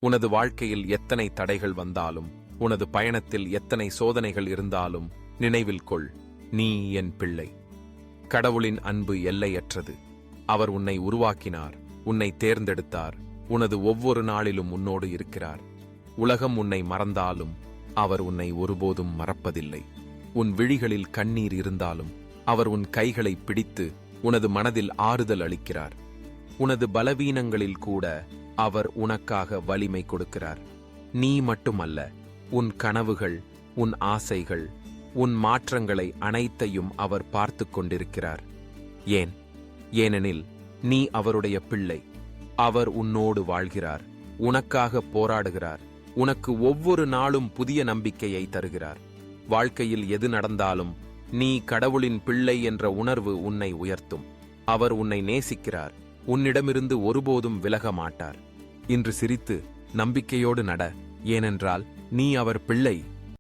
உனது வாழ்க்கையில் எத்தனை தடைகள் வந்தாலும், உனது பயணத்தில் எத்தனை சோதனைகள் இருந்தாலும் நினைவில் கொள், நீ என் பிள்ளை. கடவுளின் அன்பு எல்லையற்றது. அவர் உன்னை உருவாக்கினார், உன்னை தேர்ந்தெடுத்தார், உனது ஒவ்வொரு நாளிலும் உன்னோடு இருக்கிறார். உலகம் உன்னை மறந்தாலும் அவர் உன்னை ஒருபோதும் மறப்பதில்லை. உன் விழிகளில் கண்ணீர் இருந்தாலும் அவர் உன் கைகளை பிடித்து உனது மனதில் ஆறுதல் அளிக்கிறார். உனது பலவீனங்களில் கூட அவர் உனக்காக வலிமை கொடுக்கிறார். நீ மட்டுமல்ல, உன் கனவுகள், உன் ஆசைகள், உன் மாற்றங்களை அனைத்தையும் அவர் பார்த்து கொண்டிருக்கிறார். ஏனெனில் நீ அவருடைய பிள்ளை. அவர் உன்னோடு வாழ்கிறார், உனக்காக போராடுகிறார், உனக்கு ஒவ்வொரு நாளும் புதிய நம்பிக்கையை தருகிறார். வாழ்க்கையில் எது நடந்தாலும் நீ கடவுளின் பிள்ளை என்ற உணர்வு உன்னை உயர்த்தும். அவர் உன்னை நேசிக்கிறார், உன்னிடமிருந்து ஒருபோதும் விலக மாட்டார். இன்று சிரித்து நம்பிக்கையோடு நட, ஏனென்றால் நீ அவர் பிள்ளை.